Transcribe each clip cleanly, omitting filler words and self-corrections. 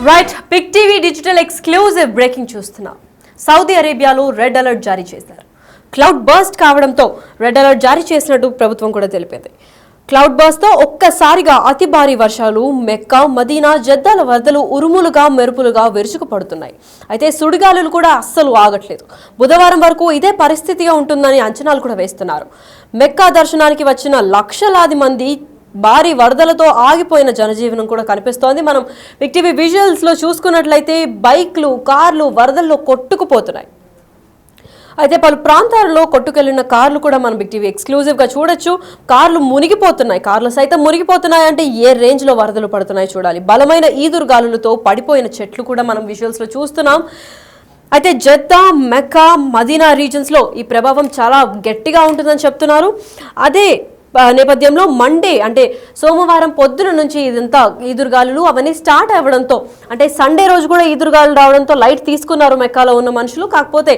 Right Big TV digital exclusive breaking చూస్తున్నాం. Saudi అరేబియాలో red alert జారీ చేశారు. క్లౌడ్ బర్స్ట్ కావడంతో రెడ్ అలర్ట్ జారీ చేసినట్టు ప్రభుత్వం కూడా తెలిపింది. క్లౌడ్ బర్స్ట్ తో ఒక్కసారిగా అతి భారీ వర్షాలు మెక్కా, మదీనా, జద్దాల వరదలు ఉరుములుగా మెరుపులుగా విరుచుకుపడుతున్నాయి. అయితే సుడిగాలులు కూడా అస్సలు ఆగట్లేదు. బుధవారం వరకు ఇదే పరిస్థితిగా ఉంటుందని అంచనాలు కూడా వేస్తున్నారు. మెక్కా దర్శనానికి వచ్చిన లక్షలాది మంది భారీ వరదలతో ఆగిపోయిన జనజీవనం కూడా కనిపిస్తోంది. మనం బిగ్ టీవీ విజువల్స్ లో చూసుకున్నట్లయితే బైక్లు, కార్లు వరదల్లో కొట్టుకుపోతున్నాయి. అయితే పలు ప్రాంతాలలో కొట్టుకెళ్లిన కార్లు కూడా మనం బిగ్ టీవీ ఎక్స్క్లూజివ్ గా చూడొచ్చు. కార్లు మునిగిపోతున్నాయి. కార్లు సైతం మునిగిపోతున్నాయి. అంటే ఏ రేంజ్ లో వరదలు పడుతున్నాయి చూడాలి. బలమైన ఈదురుగాలులతో పడిపోయిన చెట్లు కూడా మనం విజువల్స్ లో చూస్తున్నాం. అయితే జద్దా, మెక్కా, మదీనా రీజన్స్ లో ఈ ప్రభావం చాలా గట్టిగా ఉంటుందని చెప్తున్నారు. అదే నేపథ్యంలో మండే అంటే సోమవారం పొద్దున నుంచి ఇదంతా ఈదురుగాలులు అవన్నీ స్టార్ట్ అవ్వడంతో, అంటే సండే రోజు కూడా ఈదురుగాలు రావడంతో లైట్ తీసుకున్నారు మెక్కాలో ఉన్న మనుషులు. కాకపోతే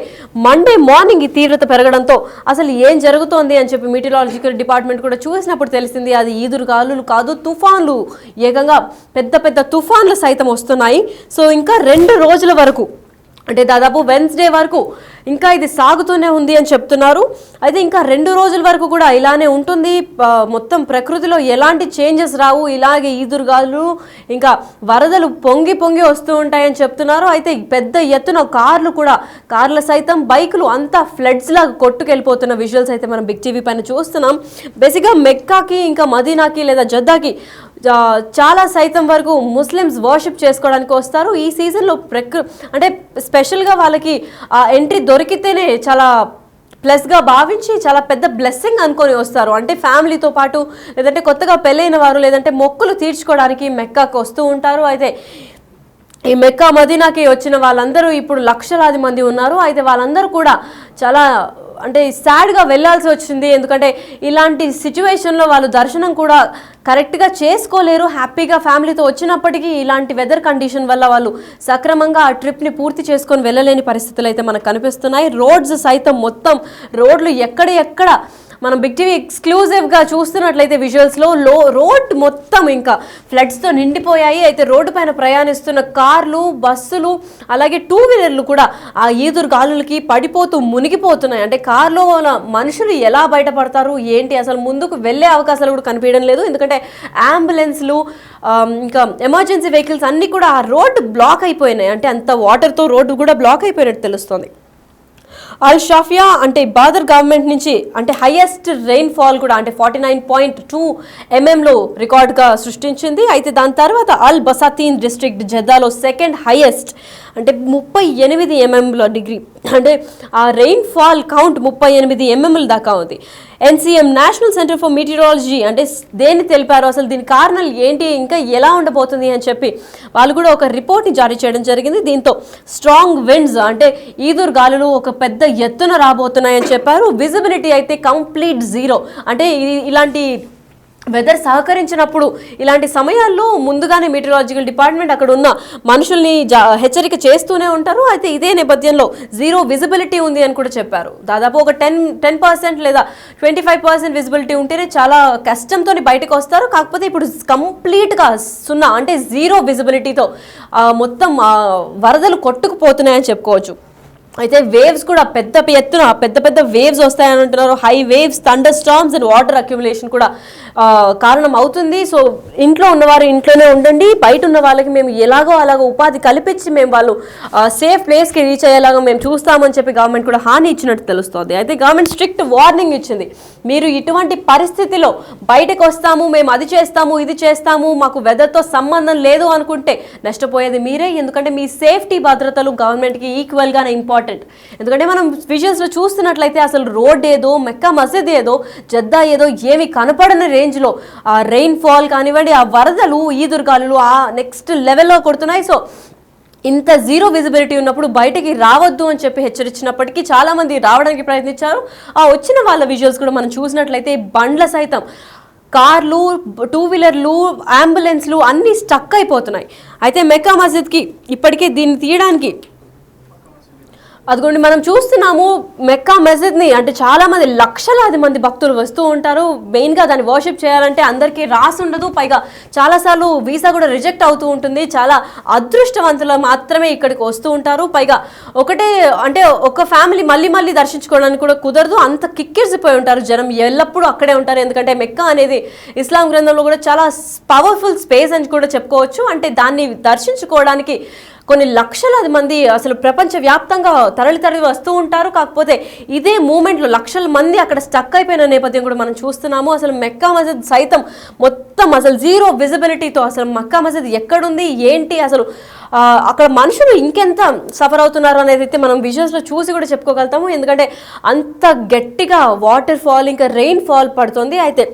మండే మార్నింగ్ ఈ తీవ్రత పెరగడంతో అసలు ఏం జరుగుతోంది అని చెప్పి మీటిరాలజికల్ డిపార్ట్మెంట్ కూడా చూసినప్పుడు తెలిసింది అది ఈదురుగాలులు కాదు, తుఫాన్లు. ఏకంగా పెద్ద పెద్ద తుఫాన్లు సైతం వస్తున్నాయి. సో ఇంకా 2 రోజుల వరకు, అంటే దాదాపు వెన్స్డే వరకు ఇంకా ఇది సాగుతూనే ఉంది అని చెప్తున్నారు. అయితే ఇంకా 2 రోజుల వరకు కూడా ఇలానే ఉంటుంది. మొత్తం ప్రకృతిలో ఎలాంటి చేంజెస్ రావు. ఇలాగే ఈదురుగాలు ఇంకా వరదలు పొంగి పొంగి వస్తూ ఉంటాయని చెప్తున్నారు. అయితే పెద్ద ఎత్తున కార్ల సైతం బైకులు అంతా ఫ్లడ్స్ లాగా కొట్టుకెళ్ళిపోతున్న విజువల్స్ అయితే మనం బిగ్ టీవీ పైన చూస్తున్నాం. బేసిక్గా మెక్కాకి ఇంకా మదీనాకి లేదా జద్దాకి చాలా సైతం వరకు ముస్లిమ్స్ వర్షిప్ చేసుకోవడానికి వస్తారు. ఈ సీజన్లో అంటే స్పెషల్గా వాళ్ళకి ఎంట్రీ దొరికితేనే చాలా ప్లస్గా భావించి చాలా పెద్ద బ్లెస్సింగ్ అనుకొని వస్తారు. అంటే ఫ్యామిలీతో పాటు లేదంటే కొత్తగా పెళ్ళైన వారు లేదంటే మొక్కులు తీర్చుకోవడానికి మెక్కాకు వస్తూ ఉంటారు. అయితే ఈ మెక్కా, మదీనాకి వచ్చిన వాళ్ళందరూ ఇప్పుడు లక్షలాది మంది ఉన్నారు. అయితే వాళ్ళందరూ కూడా చాలా అంటే సాడ్గా వెళ్ళాల్సి వచ్చింది. ఎందుకంటే ఇలాంటి సిచ్యువేషన్లో వాళ్ళు దర్శనం కూడా కరెక్ట్గా చేసుకోలేరు. హ్యాపీగా ఫ్యామిలీతో వచ్చినప్పటికీ ఇలాంటి వెదర్ కండిషన్ వల్ల వాళ్ళు సక్రమంగా ఆ ట్రిప్ని పూర్తి చేసుకొని వెళ్ళలేని పరిస్థితులు అయితే మనకు కనిపిస్తున్నాయి. రోడ్స్ సైతం మొత్తం రోడ్లు ఎక్కడ మనం బిగ్ టీవీ ఎక్స్క్లూజివ్గా చూస్తున్నట్లయితే విజువల్స్లో రోడ్ మొత్తం ఇంకా ఫ్లడ్స్తో నిండిపోయాయి. అయితే రోడ్డు పైన ప్రయాణిస్తున్న కార్లు, బస్సులు అలాగే 2 వీలర్లు కూడా ఆ ఈదురు గాలులకి పడిపోతూ మునిగిపోతున్నాయి. అంటే కార్లో మనుషులు ఎలా బయటపడతారు ఏంటి, అసలు ముందుకు వెళ్ళే అవకాశాలు కూడా కనిపించడం లేదు. ఎందుకంటే అంబులెన్స్లు ఇంకా ఎమర్జెన్సీ వెహికల్స్ అన్నీ కూడా ఆ రోడ్డు బ్లాక్ అయిపోయినాయి. అంటే అంత వాటర్తో రోడ్డు కూడా బ్లాక్ అయిపోయినట్టు తెలుస్తోంది. అల్ షాఫియా అంటే బాదర్ గవర్నమెంట్ నుంచి అంటే హైయెస్ట్ రెయిన్ ఫాల్ కూడా అంటే 49.2 mm రికార్డుగా సృష్టించింది. అయితే దాని తర్వాత అల్ బసాతీన్ డిస్ట్రిక్ట్ జద్దాలో సెకండ్ హైయెస్ట్ అంటే 38 mm అంటే ఆ రెయిన్ ఫాల్ కౌంట్ 38 mm దాకా ఉంది. NCM నేషనల్ సెంటర్ ఫర్ మీటిరాలజీ అంటే దేన్ని తెలిపారు, అసలు దీని కారణాలు ఏంటి, ఇంకా ఎలా ఉండబోతుంది అని చెప్పి వాళ్ళు కూడా ఒక రిపోర్ట్ని జారీ చేయడం జరిగింది. దీంతో స్ట్రాంగ్ విండ్స్ అంటే ఈదురు గాలులు ఒక పెద్ద ఎత్తున రాబోతున్నాయని చెప్పారు. విజిబిలిటీ అయితే కంప్లీట్ 0. అంటే ఇలాంటి వెదర్ సహకరించినప్పుడు ఇలాంటి సమయాల్లో ముందుగానే మీటిరాలజికల్ డిపార్ట్మెంట్ అక్కడ ఉన్న మనుషుల్ని హెచ్చరిక చేస్తూనే ఉంటారు. అయితే ఇదే నేపథ్యంలో 0 విజిబిలిటీ ఉంది అని కూడా చెప్పారు. దాదాపు ఒక 10% లేదా 25% విజిబిలిటీ ఉంటేనే చాలా కష్టంతో బయటకు వస్తారు. కాకపోతే ఇప్పుడు కంప్లీట్గా 0 అంటే 0 విజిబిలిటీతో మొత్తం వరదలు కొట్టుకుపోతున్నాయని చెప్పుకోవచ్చు. అయితే వేవ్స్ కూడా పెద్ద వేవ్స్ వస్తాయని అంటున్నారు. High waves, thunder storms and water accumulation కూడా కారణం అవుతుంది. సో ఇంట్లో ఉన్నవారు ఇంట్లోనే ఉండండి. బయట ఉన్న వాళ్ళకి మేము ఎలాగో ఉపాధి కల్పించి మేము వాళ్ళు సేఫ్ ప్లేస్కి రీచ్ అయ్యేలాగా మేము చూస్తామని చెప్పి గవర్నమెంట్ కూడా హామీ ఇచ్చినట్టు తెలుస్తోంది. అయితే గవర్నమెంట్ స్ట్రిక్ట్ వార్నింగ్ ఇచ్చింది. మీరు ఇటువంటి పరిస్థితిలో బయటకు వస్తాము, మేము అది చేస్తాము, ఇది చేస్తాము, మాకు వెదర్తో సంబంధం లేదు అనుకుంటే నష్టపోయేది మీరే. ఎందుకంటే మీ సేఫ్టీ భద్రతలు గవర్నమెంట్కి ఈక్వల్గానే ఇంపార్టెంట్. ఎందుకంటే మనం విజువల్స్లో చూస్తున్నట్లయితే అసలు రోడ్ ఏదో, మెక్కా మసీద్ ఏదో, జద్దా ఏదో ఏమి కనపడని రేంజ్లో ఆ రెయిన్ ఫాల్ కానివ్వండి, ఆ వరదలు, ఈదురుగాలులు ఆ నెక్స్ట్ లెవెల్లో కొడుతున్నాయి. సో ఇంత 0 విజిబిలిటీ ఉన్నప్పుడు బయటికి రావద్దు అని చెప్పి హెచ్చరించినప్పటికీ చాలా మంది రావడానికి ప్రయత్నించారు. ఆ వచ్చిన వాళ్ళ విజువల్స్ కూడా మనం చూసినట్లయితే బండ్ల సైతం, కార్లు, 2 వీలర్లు, అంబులెన్స్లు అన్నీ స్టక్ అయిపోతున్నాయి. అయితే మెక్కా మసీద్కి ఇప్పటికే దీన్ని తీయడానికి అదిగోండి మనం చూస్తున్నాము మెక్కా మస్జిద్ని, అంటే చాలా మంది లక్షలాది మంది భక్తులు వస్తూ ఉంటారు. మెయిన్గా దాన్ని వర్షిప్ చేయాలంటే అందరికీ రాసి ఉండదు, పైగా చాలాసార్లు వీసా కూడా రిజెక్ట్ అవుతూ ఉంటుంది. చాలా అదృష్టవంతులు మాత్రమే ఇక్కడికి వస్తూ ఉంటారు. పైగా ఒకటే అంటే ఒక ఫ్యామిలీ మళ్ళీ మళ్ళీ దర్శించుకోవడానికి కూడా కుదరదు, అంత కిక్కిరిసిపోయి ఉంటారు జనం, ఎల్లప్పుడూ అక్కడే ఉంటారు. ఎందుకంటే మెక్కా అనేది ఇస్లాం గ్రంథంలో కూడా చాలా పవర్ఫుల్ స్పేస్ అని కూడా చెప్పుకోవచ్చు. అంటే దాన్ని దర్శించుకోవడానికి కొన్ని లక్షలాది మంది అసలు ప్రపంచవ్యాప్తంగా తరలి వస్తూ ఉంటారు. కాకపోతే ఇదే మూమెంట్లో లక్షల మంది అక్కడ స్టక్ అయిపోయిన నేపథ్యం కూడా మనం చూస్తున్నాము. అసలు మెక్కా మస్జిద్ సైతం మొత్తం అసలు జీరో విజిబిలిటీతో అసలు మక్కా మస్జిద్ ఎక్కడుంది ఏంటి, అసలు అక్కడ మనుషులు ఇంకెంత సఫర్ అవుతున్నారు అనేది అయితే మనం విజువల్స్లో చూసి కూడా చెప్పుకోగలుగుతాము. ఎందుకంటే అంత గట్టిగా వాటర్ ఫాల్ ఇంకా రెయిన్ ఫాల్ పడుతుంది. అయితే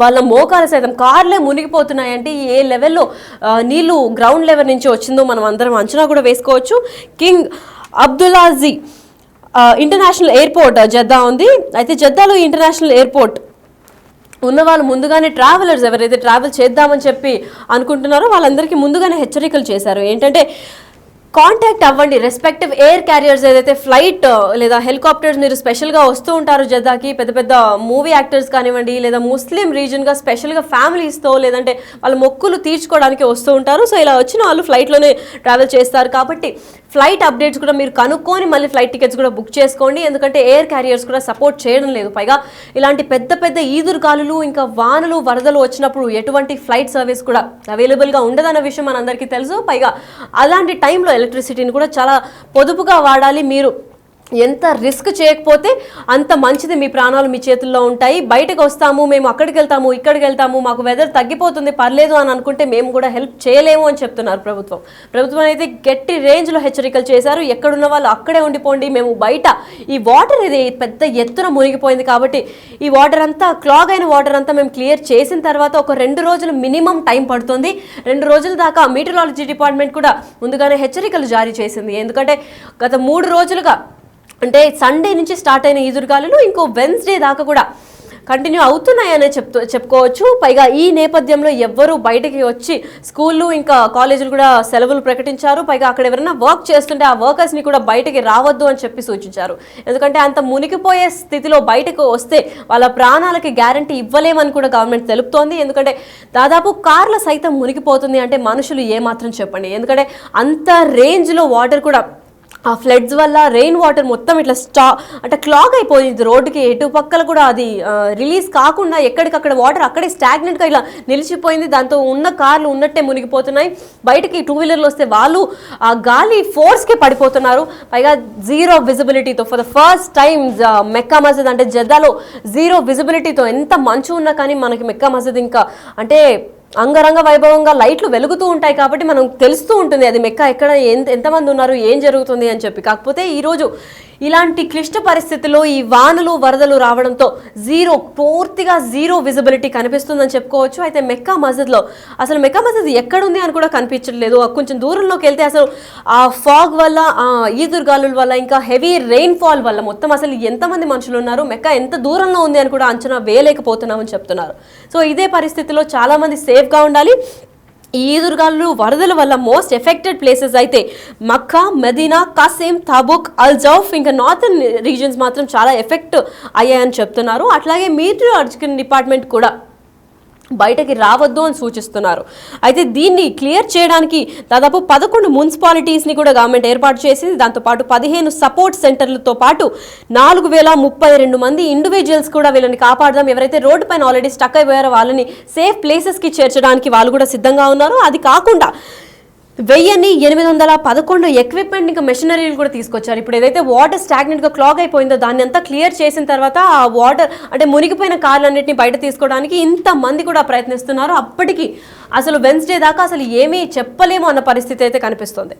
వాళ్ళ మోకాలు సైతం కార్లే మునిగిపోతున్నాయంటే ఏ లెవెల్లో నీళ్లు గ్రౌండ్ లెవెల్ నుంచి వచ్చిందో మనం అందరం అంచనా కూడా వేసుకోవచ్చు. కింగ్ అబ్దుల్లాజీ ఇంటర్నేషనల్ ఎయిర్పోర్ట్ జద్దా ఉంది. అయితే జద్దాలో ఇంటర్నేషనల్ ఎయిర్పోర్ట్ ఉన్న వాళ్ళు ముందుగానే ట్రావెలర్స్ ఎవరైతే ట్రావెల్ చేద్దామని చెప్పి అనుకుంటున్నారో వాళ్ళందరికీ ముందుగానే హెచ్చరికలు చేశారు. ఏంటంటే కాంటాక్ట్ అవ్వండి, రెస్పెక్టివ్ ఎయిర్ క్యారియర్స్ ఏదైతే ఫ్లైట్ లేదా హెలికాప్టర్స్ మీరు స్పెషల్గా వస్తూ ఉంటారు జద్దాకి, పెద్ద పెద్ద మూవీ యాక్టర్స్ కానివ్వండి లేదా ముస్లిం రీజన్గా స్పెషల్గా ఫ్యామిలీస్తో లేదంటే వాళ్ళ మొక్కులు తీర్చుకోవడానికి వస్తూ ఉంటారు. సో ఇలా వచ్చిన వాళ్ళు ఫ్లైట్లోనే ట్రావెల్ చేస్తారు కాబట్టి ఫ్లైట్ అప్డేట్స్ కూడా మీరు కనుక్కొని మళ్ళీ ఫ్లైట్ టికెట్స్ కూడా బుక్ చేసుకోండి. ఎందుకంటే ఎయిర్ క్యారియర్స్ కూడా సపోర్ట్ చేయడం లేదు. పైగా ఇలాంటి పెద్ద పెద్ద ఈదురుగాలులు ఇంకా వానలు వరదలు వచ్చినప్పుడు ఎటువంటి ఫ్లైట్ సర్వీస్ కూడా అవైలబుల్గా ఉండదన్న విషయం మనందరికీ తెలుసు. పైగా అలాంటి టైంలో ఎలక్ట్రిసిటీని కూడా చాలా పొదుపుగా వాడాలి. మీరు ఎంత రిస్క్ చేయకపోతే అంత మంచిది, మీ ప్రాణాలు మీ చేతుల్లో ఉంటాయి. బయటకు వస్తాము, మేము అక్కడికి వెళ్తాము ఇక్కడికి వెళ్తాము, మాకు వెదర్ తగ్గిపోతుంది పర్లేదు అని అనుకుంటే మేము కూడా హెల్ప్ చేయలేము అని చెప్తున్నారు ప్రభుత్వం అయితే గట్టి రేంజ్లో హెచ్చరికలు చేశారు. ఎక్కడున్న వాళ్ళు అక్కడే ఉండిపోండి, మేము బయట ఈ వాటర్ ఇది పెద్ద ఎత్తున మునిగిపోయింది కాబట్టి ఈ వాటర్ అంతా క్లాగ్ అయిన వాటర్ అంతా మేము క్లియర్ చేసిన తర్వాత ఒక 2 రోజులు మినిమం టైం పడుతుంది. 2 రోజుల దాకా మీటరాలజీ డిపార్ట్మెంట్ కూడా ముందుగానే హెచ్చరికలు జారీ చేసింది. ఎందుకంటే గత 3 రోజులుగా అంటే సండే నుంచి స్టార్ట్ అయిన ఈదురుగాలులు ఇంకో వెన్స్డే దాకా కూడా కంటిన్యూ అవుతున్నాయనే చెప్పుకోవచ్చు. పైగా ఈ నేపథ్యంలో ఎవ్వరూ బయటకి వచ్చి స్కూళ్ళు ఇంకా కాలేజీలు కూడా సెలవులు ప్రకటించారు. పైగా అక్కడ ఎవరైనా వర్క్ చేస్తుంటే ఆ వర్కర్స్ని కూడా బయటకి రావద్దు అని చెప్పి సూచించారు. ఎందుకంటే అంత మునిగిపోయే స్థితిలో బయటకు వస్తే వాళ్ళ ప్రాణాలకి గ్యారంటీ ఇవ్వలేమని కూడా గవర్నమెంట్ తెలుపుతోంది. ఎందుకంటే దాదాపు కార్ల సైతం మునిగిపోతుంది అంటే మనుషులు ఏమాత్రం చెప్పండి. ఎందుకంటే అంత రేంజ్లో వాటర్ కూడా ఆ ఫ్లడ్స్ వల్ల రెయిన్ వాటర్ మొత్తం ఇట్లా అంటే క్లాగ్ అయిపోయింది రోడ్డుకి, ఎటు పక్కల కూడా అది రిలీజ్ కాకుండా ఎక్కడికక్కడ వాటర్ అక్కడే స్టాగ్నెంట్గా ఇలా నిలిచిపోయింది. దాంతో ఉన్న కార్లు ఉన్నట్టే మునిగిపోతున్నాయి. బయటకి 2 వీలర్లు వస్తే వాళ్ళు ఆ గాలి ఫోర్స్కే పడిపోతున్నారు. పైగా జీరో విజిబిలిటీతో for the first time Mecca మస్జిద్ అంటే జద్దాలో జీరో విజిబిలిటీతో ఎంత మంచు ఉన్నా కానీ మనకి మెక్కా మస్జిద్ ఇంకా అంటే అంగరంగ వైభవంగా లైట్లు వెలుగుతూ ఉంటాయి కాబట్టి మనం తెలుస్తూ ఉంటుంది అది మెక్కా ఎక్కడ ఎంతమంది ఉన్నారు ఏం జరుగుతుంది అని చెప్పి. కాకపోతే ఈరోజు ఇలాంటి క్లిష్ట పరిస్థితుల్లో ఈ వానలు వరదలు రావడంతో పూర్తిగా జీరో విజిబిలిటీ కనిపిస్తుందని చెప్పుకోవచ్చు. అయితే మెక్కా మస్జిద్లో అసలు మెక్కా మస్జిద్ ఎక్కడుంది అని కూడా కనిపించట్లేదు. కొంచెం దూరంలోకి వెళ్తే అసలు ఆ ఫాగ్ వల్ల ఆ ఈదురుగాలుల వల్ల ఇంకా హెవీ రెయిన్ ఫాల్ వల్ల మొత్తం అసలు ఎంతమంది మనుషులు ఉన్నారు, మెక్కా ఎంత దూరంలో ఉంది అని కూడా అంచనా వేయలేకపోతున్నామని చెప్తున్నారు. సో ఇదే పరిస్థితిలో చాలామంది సేఫ్గా ఉండాలి. ఈ ఈదురుగాలు వరదల వల్ల మోస్ట్ ఎఫెక్టెడ్ ప్లేసెస్ అయితే మక్కా, మదీనా, కాసిం, తాబుక్, అల్ జౌఫ్ ఇంకా నార్థన్ రీజన్స్ మాత్రం చాలా ఎఫెక్ట్ అయ్యాయని చెప్తున్నారు. అట్లాగే మీటరాలజీ డిపార్ట్మెంట్ కూడా బయటకి రావద్దు అని సూచిస్తున్నారు. అయితే దీన్ని క్లియర్ చేయడానికి దాదాపు 11 మున్సిపాలిటీస్ని కూడా గవర్నమెంట్ ఏర్పాటు చేసింది. దాంతోపాటు 15 సపోర్ట్ సెంటర్లతో పాటు 4032 మంది ఇండివిజువల్స్ కూడా వీళ్ళని కాపాడదాం, ఎవరైతే రోడ్డు పైన ఆల్రెడీ స్టక్ అయిపోయారో వాళ్ళని సేఫ్ ప్లేసెస్కి చేర్చడానికి వాళ్ళు కూడా సిద్ధంగా ఉన్నారు. అది కాకుండా 1811 ఎక్విప్మెంట్ ఇంకా మెషినరీలు కూడా తీసుకొచ్చారు. ఇప్పుడు ఏదైతే వాటర్ స్టాగ్నెంట్గా క్లాగ్ అయిపోయిందో దాన్ని అంతా క్లియర్ చేసిన తర్వాత ఆ వాటర్ అంటే మునిగిపోయిన కార్లన్నింటినీ బయట తీసుకోవడానికి ఇంతమంది కూడా ప్రయత్నిస్తున్నారు. అప్పటికి అసలు వెన్స్డే దాకా అసలు ఏమీ చెప్పలేము అన్న పరిస్థితి అయితే కనిపిస్తుంది.